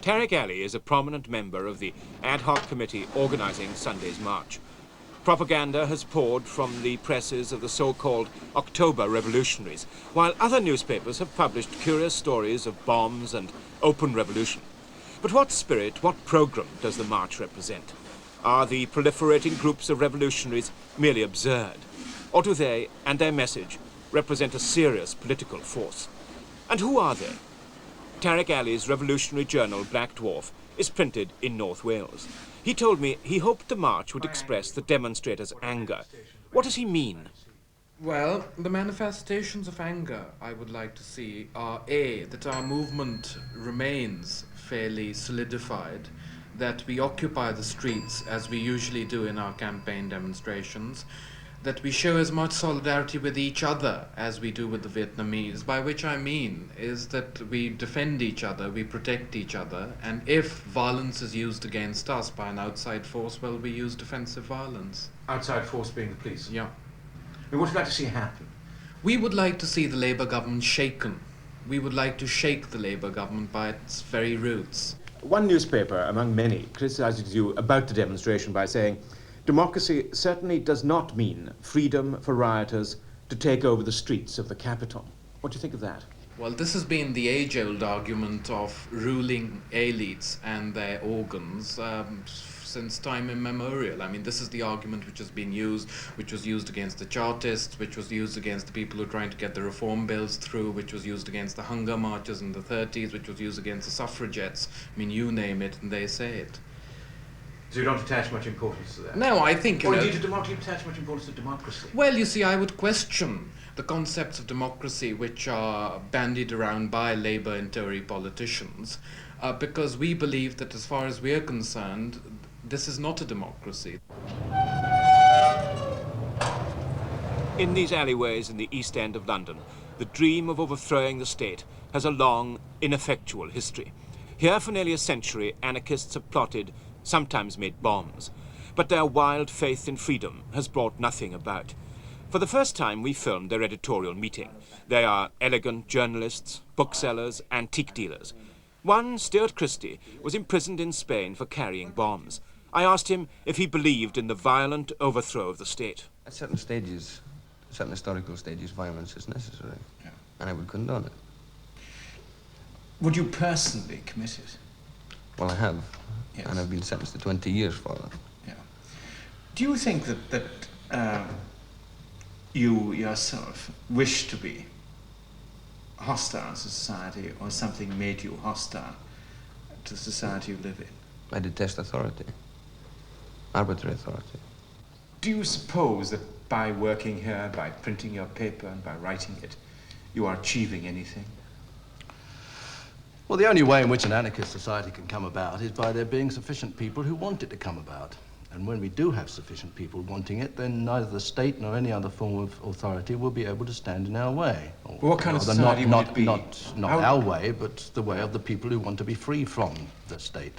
Tariq Ali is a prominent member of the ad hoc committee organizing Sunday's march. Propaganda has poured from the presses of the so-called October revolutionaries, while other newspapers have published curious stories of bombs and open revolution. But what spirit, what program does the march represent? Are the proliferating groups of revolutionaries merely absurd? Or do they, and their message, represent a serious political force? And who are they? Tariq Ali's revolutionary journal, Black Dwarf, is printed in North Wales. He told me he hoped the march would express the demonstrators' anger. What does he mean? Well, the manifestations of anger I would like to see are A, that our movement remains fairly solidified, that we occupy the streets as we usually do in our campaign demonstrations, that we show as much solidarity with each other as we do with the Vietnamese, by which I mean is that we defend each other, we protect each other, and if violence is used against us by an outside force, well, we use defensive violence. Outside force being the police? Yeah. I mean, what would you like to see happen? We would like to see the Labour government shaken. We would like to shake the Labour government by its very roots. One newspaper, among many, criticizes you about the demonstration by saying, democracy certainly does not mean freedom for rioters to take over the streets of the capital. What do you think of that? Well, this has been the age-old argument of ruling elites and their organs since time immemorial. I mean, this is the argument which has been used, which was used against the Chartists, which was used against the people who are trying to get the reform bills through, which was used against the hunger marches in the 30s, which was used against the suffragettes. I mean, you name it and they say it. So you don't attach much importance to that? No, I think... Or indeed, do you attach much importance to democracy? Well, you see, I would question the concepts of democracy which are bandied around by Labour and Tory politicians, because we believe that as far as we're concerned, this is not a democracy. In these alleyways in the East End of London, the dream of overthrowing the state has a long, ineffectual history. Here for nearly a century, anarchists have plotted, sometimes made bombs, but their wild faith in freedom has brought nothing about. For the first time, we filmed their editorial meeting. They are elegant journalists, booksellers, antique dealers. One, Stuart Christie, was imprisoned in Spain for carrying bombs. I asked him if he believed in the violent overthrow of the state. At certain stages, certain historical stages, violence is necessary, Yeah. and I would condone it. Would you personally commit it? Well, I have, Yes. and I've been sentenced to 20 years for that. Yeah. Do you think that you yourself wish to be hostile to society, or something made you hostile to the society you live in? I detest authority, arbitrary authority. Do you suppose that by working here, by printing your paper and by writing it, you are achieving anything? Well, the only way in which an anarchist society can come about is by there being sufficient people who want it to come about. And when we do have sufficient people wanting it, then neither the state nor any other form of authority will be able to stand in our way. Well, what kind of society would it be? Not our way, but the way of the people who want to be free from the state.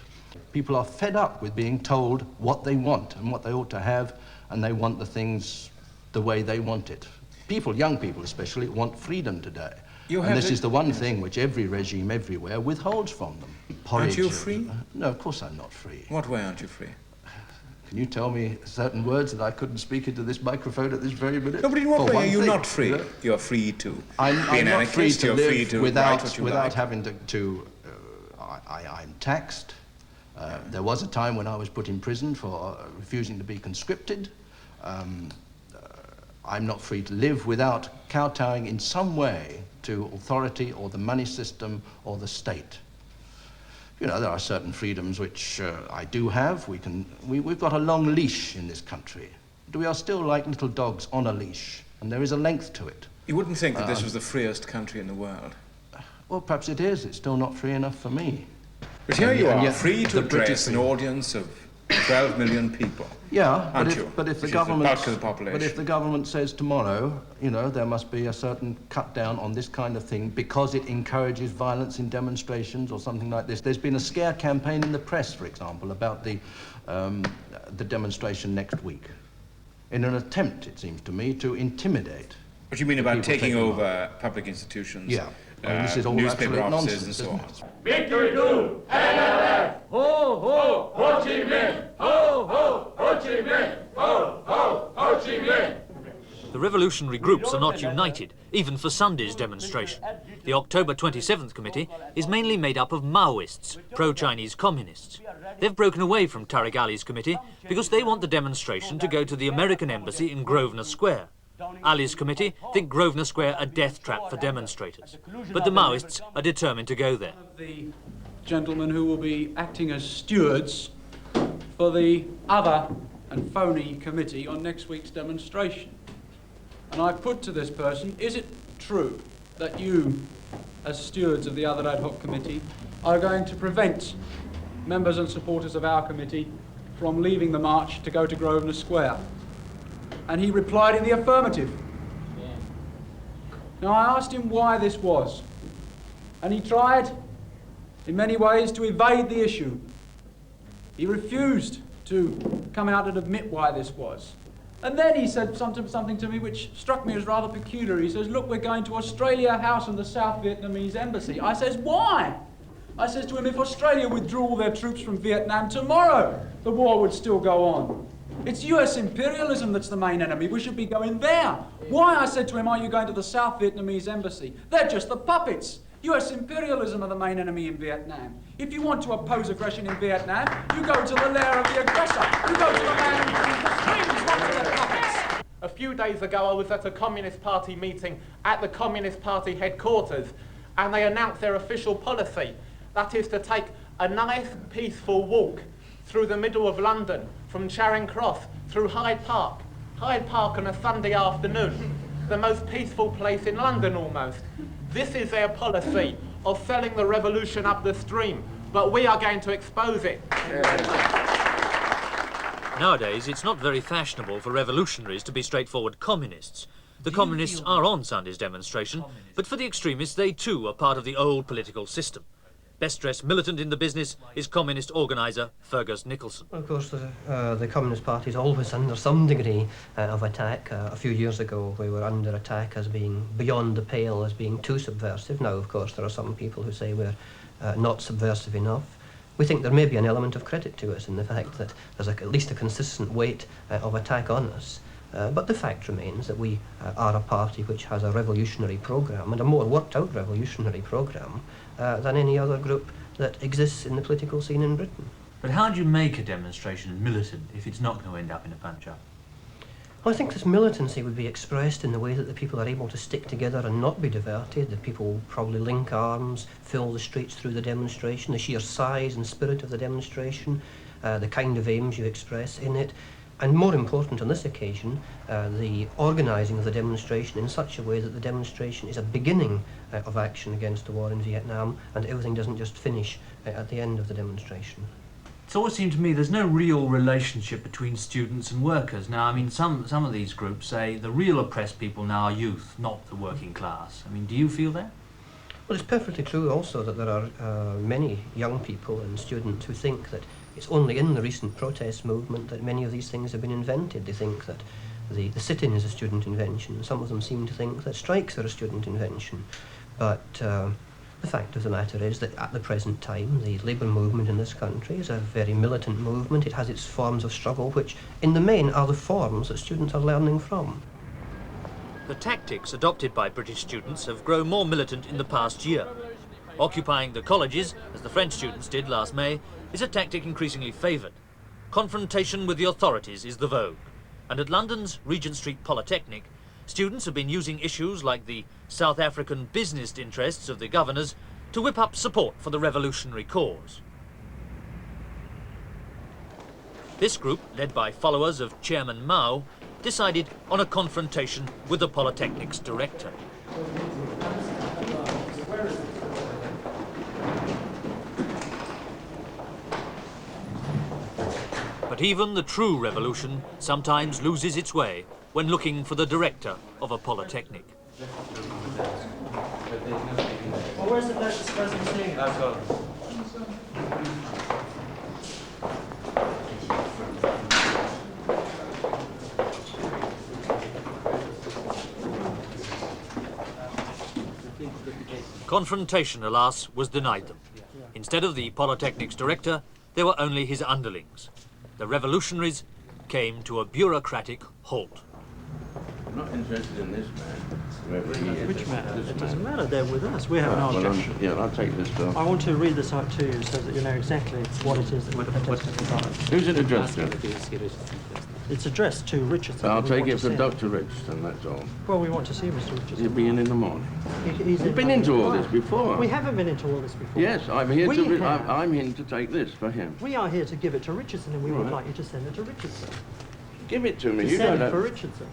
People are fed up with being told what they want and what they ought to have, and they want the things the way they want it. People, young people especially, want freedom today. And this is the one thing which every regime everywhere withholds from them. Aren't you free? No, of course I'm not free. What way aren't you free? Can you tell me certain words that I couldn't speak into this microphone at this very minute? No, but in what way are you not free? You're free to be an anarchist, you're free to write what you without like. having I'm taxed. There was a time when I was put in prison for refusing to be conscripted. I'm not free to live without kowtowing in some way to authority or the money system or the state. You know, there are certain freedoms which I do have. We've got a long leash in this country. We are still like little dogs on a leash, and there is a length to it. You wouldn't think that this was the freest country in the world? Well, perhaps it is. It's still not free enough for me. But here you are, yet free to the address an audience of 12 million people. Yeah, but if the government says tomorrow, you know, there must be a certain cut down on this kind of thing because it encourages violence in demonstrations or something like this. There's been a scare campaign in the press, for example, about the demonstration next week, in an attempt, it seems to me, to intimidate. What do you mean about taking over public institutions? Yeah. This is all newspaper absolute offices nonsense, and so on. isn't it? Victory to NLF! Ho, ho, Ho Chi Minh! Ho, ho, Ho Chi Minh! Ho, ho, Ho Chi Minh! The revolutionary groups are not united, even for Sunday's demonstration. The October 27th committee is mainly made up of Maoists, pro-Chinese communists. They've broken away from Tariq Ali's committee because they want the demonstration to go to the American embassy in Grosvenor Square. Ali's committee think Grosvenor Square a death trap for demonstrators, but the Maoists are determined to go there. The gentlemen who will be acting as stewards for the other and phony committee on next week's demonstration. And I put to this person, is it true that you, as stewards of the other ad hoc committee, are going to prevent members and supporters of our committee from leaving the march to go to Grosvenor Square? And he replied in the affirmative. Now I asked him why this was, and he tried in many ways to evade the issue. He refused to come out and admit why this was. And then he said something to me which struck me as rather peculiar. He says, look, we're going to Australia House and the South Vietnamese embassy. I says, why? I says to him, if Australia withdrew all their troops from Vietnam tomorrow, the war would still go on. It's US imperialism that's the main enemy. We should be going there. Why? I said to him, are you going to the South Vietnamese embassy? They're just the puppets. US imperialism are the main enemy in Vietnam. If you want to oppose aggression in Vietnam, you go to the lair of the aggressor. You go to the man who brings the strings, not to the puppets. A few days ago, I was at a Communist Party meeting at the Communist Party headquarters, and they announced their official policy. That is to take a nice, peaceful walk through the middle of London, from Charing Cross through Hyde Park. Hyde Park on a Sunday afternoon, the most peaceful place in London almost. This is their policy of selling the revolution up the stream, but we are going to expose it. Nowadays, it's not very fashionable for revolutionaries to be straightforward communists. The communists are on Sunday's demonstration, but for the extremists, they too are part of the old political system. Best dressed militant in the business is communist organiser Fergus Nicholson. Of course, the Communist Party is always under some degree of attack. A few years ago, we were under attack as being beyond the pale, as being too subversive. Now, of course, there are some people who say we're not subversive enough. We think there may be an element of credit to us in the fact that there's at least a consistent weight of attack on us. But the fact remains that we are a party which has a revolutionary programme, and a more worked-out revolutionary programme than any other group that exists in the political scene in Britain. But how do you make a demonstration militant if it's not going to end up in a punch-up? Well, I think this militancy would be expressed in the way that the people are able to stick together and not be diverted. The people will probably link arms, fill the streets through the demonstration, the sheer size and spirit of the demonstration, the kind of aims you express in it. And more important on this occasion, the organising of the demonstration in such a way that the demonstration is a beginning of action against the war in Vietnam, and everything doesn't just finish at the end of the demonstration. It's always seemed to me there's no real relationship between students and workers. Now, I mean, some of these groups say the real oppressed people now are youth, not the working class. I mean, do you feel that? Well, it's perfectly true also that there are many young people and students who think that it's only in the recent protest movement that many of these things have been invented. They think that the sit-in is a student invention. Some of them seem to think that strikes are a student invention. But the fact of the matter is that at the present time, the labour movement in this country is a very militant movement. It has its forms of struggle, which in the main are the forms that students are learning from. The tactics adopted by British students have grown more militant in the past year. Occupying the colleges, as the French students did last May, is a tactic increasingly favoured. Confrontation with the authorities is the vogue. And at London's Regent Street Polytechnic, students have been using issues like the South African business interests of the governors to whip up support for the revolutionary cause. This group, led by followers of Chairman Mao, decided on a confrontation with the Polytechnic's director. But even the true revolution sometimes loses its way when looking for the director of a polytechnic. Well, where's the president staying? Confrontation, alas, was denied them. Instead of the Polytechnic's director, there were only his underlings. The revolutionaries came to a bureaucratic halt. I'm not interested in this man. Which man? It doesn't matter, they're with us. We have no objection. Yeah, I'll take this stuff. I want to read this out to you so that you know exactly what it is that we're protesting about. Who's it addressed to? It's addressed to Richardson. I'll We take want it to for see Dr. Richardson, that's all. Well, we want to see Mr. Richardson. He'll be in the morning. He's We've been into all this before. We haven't been into all this before. Yes, I'm here have. I'm here to take this for him. We are here to give it to Richardson, and we would Right. like you to send it to Richardson. Give it to me. To You send don't it for have... Richardson.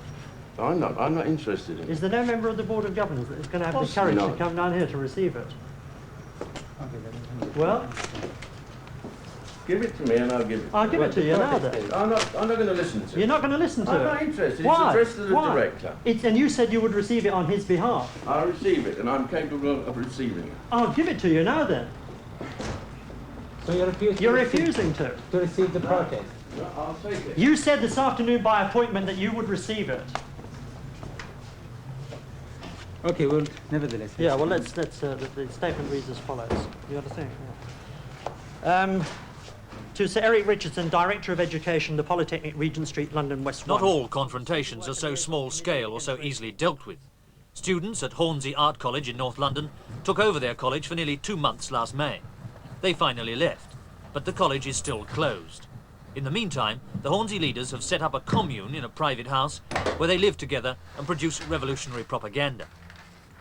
I'm not interested in it. Is there no member of the Board of Governors that is going to have the courage to come down here to receive it? Well, give it to me and I'll give it. I'll give it to you now then. I'm not going to listen to it. You're not going to listen to it? I'm not interested. Why? It's addressed to the Why? director. And you said you would receive it on his behalf. I'll receive it and I'm capable of receiving it. I'll give it to you now then. So You're refusing to receive the protest? No, I'll take it. You said this afternoon by appointment that you would receive it. Okay, well, nevertheless. Yeah, well, the statement reads as follows. You understand? Yeah. To Sir Eric Richardson, Director of Education, the Polytechnic, Regent Street, London, West Not 1. all confrontations are so small scale or so easily dealt with. Students at Hornsey Art College in North London took over their college for nearly 2 months last May. They finally left, but the college is still closed. In the meantime, the Hornsey leaders have set up a commune in a private house where they live together and produce revolutionary propaganda.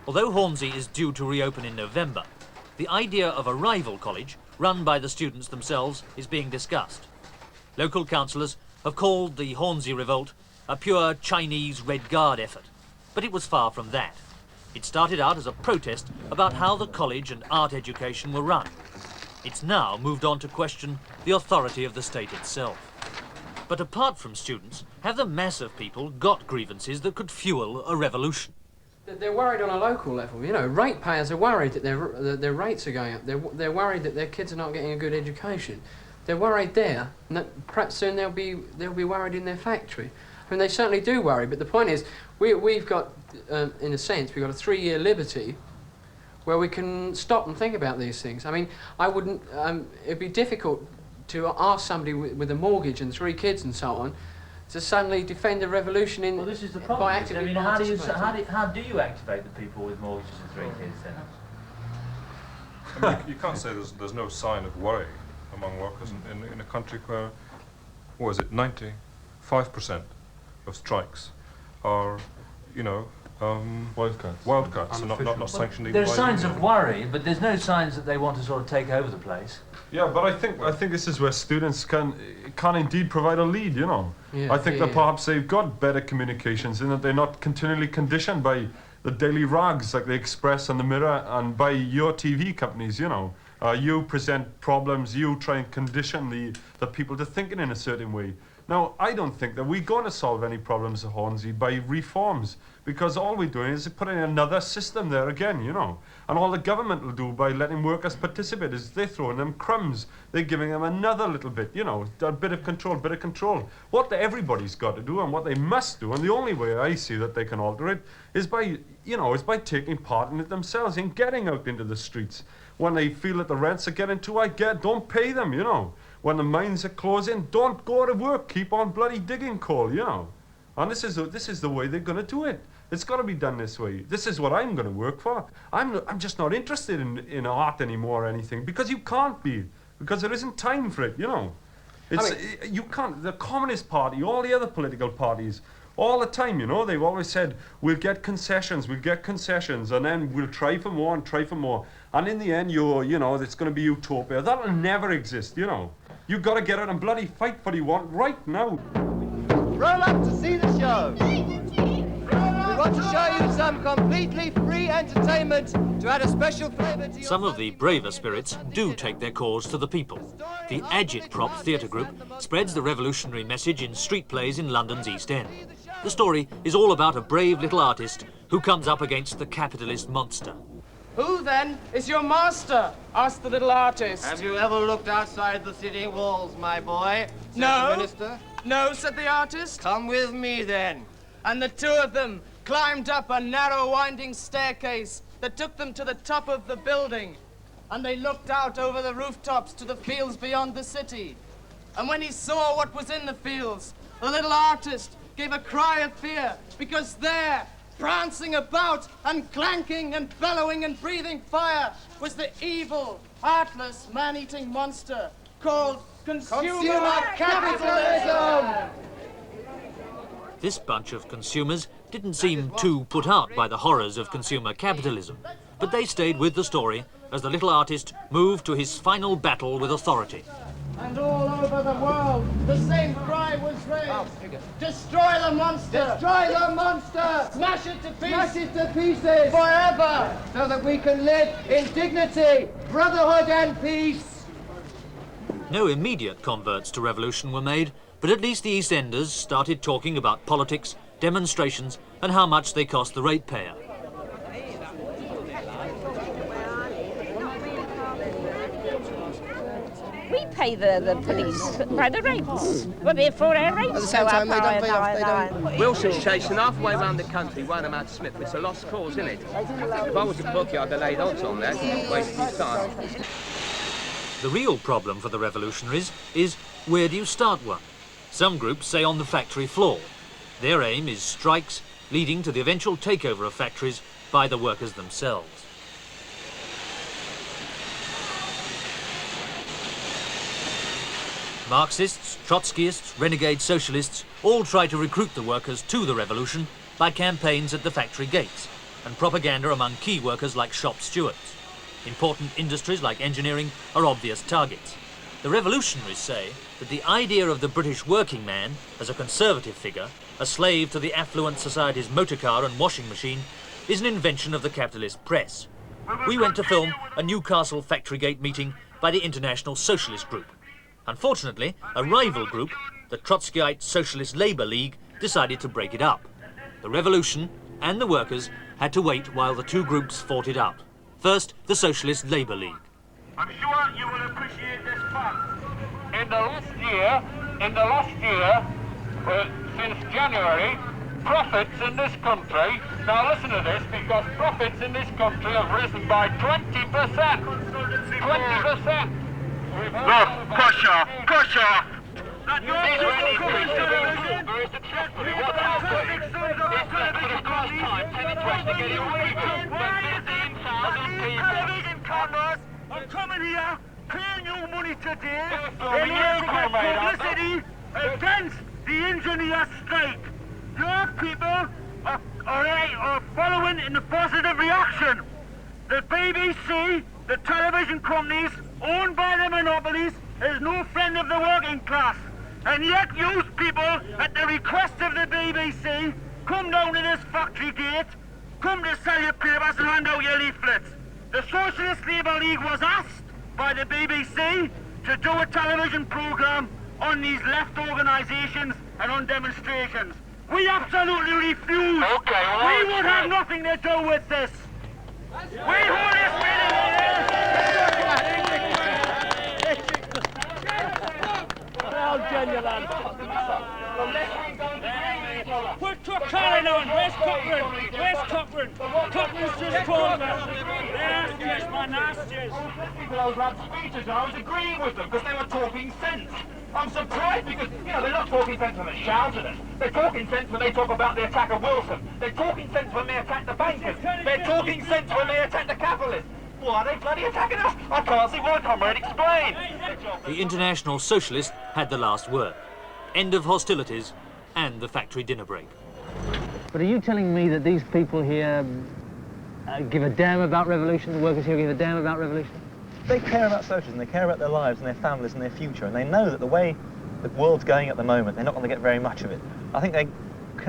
Although Hornsey is due to reopen in November, the idea of a rival college, run by the students themselves, is being discussed. Local councillors have called the Hornsey revolt a pure Chinese Red Guard effort, but it was far from that. It started out as a protest about how the college and art education were run. It's now moved on to question the authority of the state itself. But apart from students, have the mass of people got grievances that could fuel a revolution? They're worried on a local level. You know, ratepayers are worried that their rates are going up. They're worried that their kids are not getting a good education. They're worried there, and that perhaps soon they'll be worried in their factory. I mean, they certainly do worry. But the point is, we've got, in a sense, we've got a 3-year liberty where we can stop and think about these things. I mean, I wouldn't. It'd be difficult to ask somebody with a mortgage and 3 kids and so on to suddenly defend the revolution in. Well, this is the problem. By actively I mean, how do you activate the people with mortgages and 3 kids then? I mean, you can't say there's no sign of worry among workers in a country where, what is it, 95% of strikes are, you know, wildcats, not sanctioned. There are signs of worry, but there's no signs that they want to sort of take over the place. Yeah, but I think this is where students can indeed provide a lead, you know. Yeah, I think that perhaps they've got better communications in that they're not continually conditioned by the daily rags like the Express and the Mirror and by your TV companies, you know. You present problems, you try and condition the people to thinking in a certain way. Now, I don't think that we're going to solve any problems at Hornsey by reforms, because all we're doing is putting another system there again, you know. And all the government will do by letting workers participate is they're throwing them crumbs. They're giving them another little bit, you know, a bit of control. What everybody's got to do and what they must do, and the only way I see that they can alter it is by, you know, is by taking part in it themselves, in getting out into the streets. When they feel that the rents are getting too high, don't pay them, you know. When the mines are closing, don't go to work. Keep on bloody digging coal, you know. And this is the way they're going to do it. It's got to be done this way. This is what I'm going to work for. I'm just not interested in art anymore or anything, because you can't be, because there isn't time for it, you know. You can't. The Communist Party, all the other political parties, all the time, you know, they've always said, we'll get concessions, and then we'll try for more and try for more. And in the end, you know, it's going to be utopia. That'll never exist, you know. You've got to get out and bloody fight for what you want right now. Roll up to see the show. We want to show you some completely free entertainment to add a special flavour to your... Some of the braver spirits do take their cause to the people. The Agitprop theatre group spreads the revolutionary message in street plays in London's East End. The story is all about a brave little artist who comes up against the capitalist monster. Who, then, is your master? Asked the little artist. Have you ever looked outside the city walls, my boy? Said No. the minister. No, said the artist. Come with me, then. And the two of them climbed up a narrow, winding staircase that took them to the top of the building, and they looked out over the rooftops to the fields beyond the city. And when he saw what was in the fields, the little artist gave a cry of fear, because there, prancing about and clanking and bellowing and breathing fire, was the evil, heartless, man-eating monster called Consumer Capitalism! This bunch of consumers didn't seem too put out by the horrors of consumer capitalism, but they stayed with the story as the little artist moved to his final battle with authority. And all over the world, the same cry was raised. Destroy the monster! Destroy the monster! Smash it to pieces! Smash it to pieces! Forever! So that we can live in dignity, brotherhood and peace! No immediate converts to revolution were made, but at least the East Enders started talking about politics, demonstrations, and how much they cost the ratepayer. We pay the police by the rates. Well, therefore our rates. At the same time, they don't. Wilson's chasing halfway around the country, won't amount to Smith. It's a lost cause, isn't it? If I was a bookie, I'd have laid odds on that. Wasting his time. The real problem for the revolutionaries is, where do you start one? Some groups say on the factory floor. Their aim is strikes leading to the eventual takeover of factories by the workers themselves. Marxists, Trotskyists, renegade socialists all try to recruit the workers to the revolution by campaigns at the factory gates and propaganda among key workers like shop stewards. Important industries like engineering are obvious targets. The revolutionaries say that the idea of the British working man as a conservative figure, a slave to the affluent society's motor car and washing machine, is an invention of the capitalist press. We went to film a Newcastle factory gate meeting by the International Socialist Group. Unfortunately, a rival group, the Trotskyite Socialist Labour League, decided to break it up. The revolution and the workers had to wait while the two groups fought it out. First, the Socialist Labour League. I'm sure you will appreciate this fact. In the last year, since January, profits in this country, now listen to this, because profits in this country have risen by 20%. 20%. Look, Kusha! These are increases very successfully. What happened? This for the first time penetrates to get away with. But 15,000 television cameras are coming here, paying you money today in order to get publicity against the engineer strike. Your people are following in the positive reaction. The BBC, the television companies owned by the monopolies, is no friend of the working class. And yet you people, at the request of the BBC, come down to this factory gate, come to sell your papers and hand out your leaflets. The Socialist Labour League was asked by the BBC to do a television programme on these left organisations and on demonstrations. We absolutely refuse. We would have nothing to do with this. We hold this meeting. Put Colin on. Where's Cochrane? Where's Cochrane? Cochrane's just called us. Nastiest, my nastiest. People those lads' speeches, I was agreeing with them because they were talking sense. I'm surprised because, they're not talking sense when they shout at us. They're talking sense when they talk about the attack of Wilson. They're talking sense when they attack the bankers. They're talking sense when they attack the capitalists. Why are they bloody attacking us? I can't see why, comrade. Explain. The International Socialists had the last word. End of hostilities and the factory dinner break. But are you telling me that these people here give a damn about revolution? The workers here give a damn about revolution? They care about socialism, they care about their lives and their families and their future, and they know that the way the world's going at the moment, they're not going to get very much of it. I think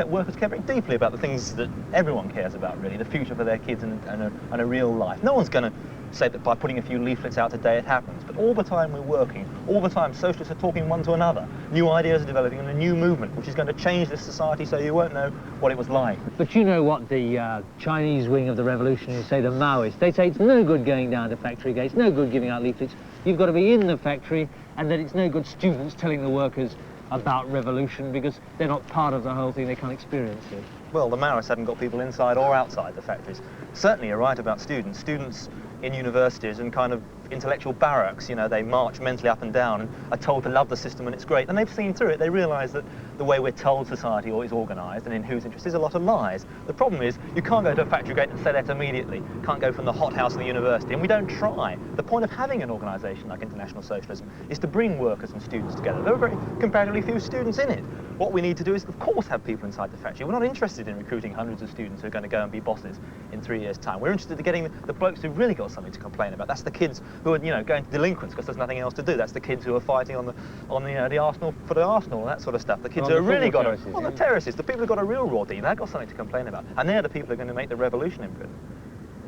workers care very deeply about the things that everyone cares about, really, the future for their kids and a real life. No one's going to say that by putting a few leaflets out today it happens, but all the time we're working, all the time socialists are talking one to another. New ideas are developing and a new movement which is going to change this society so you won't know what it was like. But you know what the Chinese wing of the revolutionaries say, the Maoists, they say it's no good going down to factory gates, no good giving out leaflets, you've got to be in the factory, and that it's no good students telling the workers about revolution because they're not part of the whole thing, they can't experience it. well, the Maoists hadn't got people inside or outside the factories. Certainly you're right about students. Students in universities and kind of intellectual barracks, you know, they march mentally up and down and are told to love the system and it's great. And they've seen through it. They realise that the way we're told society is organised and in whose interest is a lot of lies. The problem is you can't go to a factory gate and say that immediately. Can't go from the hothouse of the university, and we don't try. The point of having an organisation like International Socialism is to bring workers and students together. There are very comparatively few students in it. What we need to do is, of course, have people inside the factory. We're not interested in recruiting hundreds of students who are going to go and be bosses in 3 years' time. We're interested in getting the blokes who've really got something to complain about. That's the kids who are, you know, going to delinquents because there's nothing else to do. That's the kids who are fighting on the Arsenal for the Arsenal and that sort of stuff. The kids who have really got on the terraces. The people who've got a real raw deal. They've got something to complain about, and they're the people who are going to make the revolution in Britain.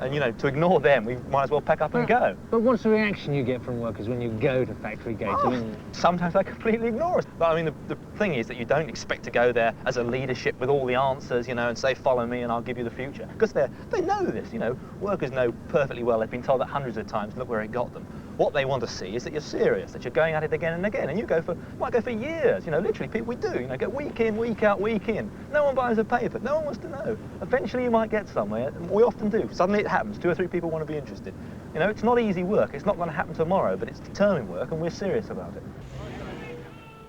And, you know, to ignore them, we might as well pack up and go. But what's the reaction you get from workers when you go to factory gates? Oh, I mean, sometimes they completely ignore us. But I mean, the thing is that you don't expect to go there as a leadership with all the answers, you know, and say, follow me and I'll give you the future. Because they know this, you know. Workers know perfectly well. They've been told that hundreds of times, look where it got them. What they want to see is that you're serious, that you're going at it again and again. And you might go for years, you know, literally, people, we do, you know, go week in, week out, week in. No one buys a paper. No one wants to know. Eventually you might get somewhere, and we often do. Suddenly it happens. 2 or 3 people want to be interested. You know, it's not easy work. It's not going to happen tomorrow, but it's determined work, and we're serious about it.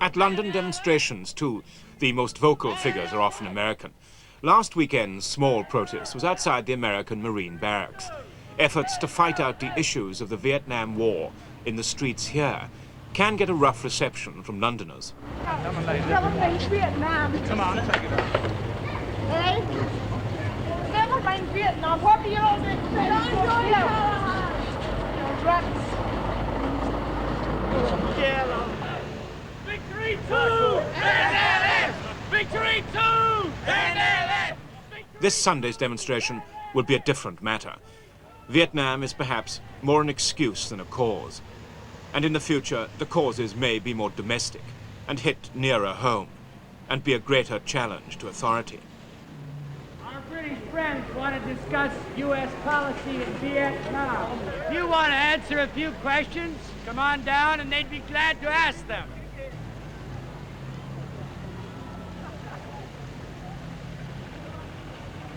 At London demonstrations, too, the most vocal figures are often American. Last weekend's small protest was outside the American Marine Barracks. Efforts to fight out the issues of the Vietnam War in the streets here can get a rough reception from Londoners. Come on, Vietnam. Come on, take it up. Hey, never mind Vietnam. What do you all think? Victory to NLF! Victory to NLF! This Sunday's demonstration will be a different matter. Vietnam is perhaps more an excuse than a cause. And in the future, the causes may be more domestic and hit nearer home and be a greater challenge to authority. Our British friends want to discuss U.S. policy in Vietnam. If you want to answer a few questions, come on down and they'd be glad to ask them.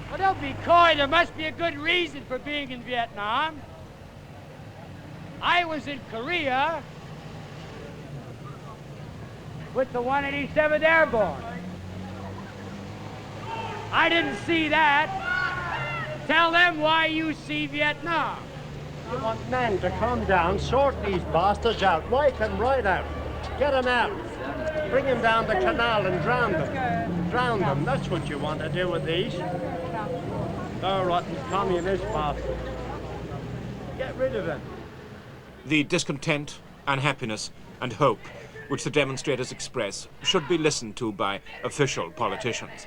Well, don't be coy. There must be a good reason for being in Vietnam. I was in Korea with the 187th Airborne. I didn't see that. Tell them why you see Vietnam. You want men to come down, sort these bastards out, wipe them right out, get them out, bring them down the canal and drown them. Drown them, that's what you want to do with these. Oh, rotten communist bastards. Get rid of them. The discontent, unhappiness and hope which the demonstrators express should be listened to by official politicians.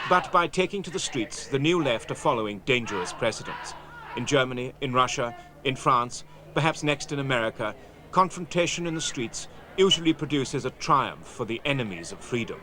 But by taking to the streets, the New Left are following dangerous precedents. In Germany, in Russia, in France, perhaps next in America, confrontation in the streets usually produces a triumph for the enemies of freedom.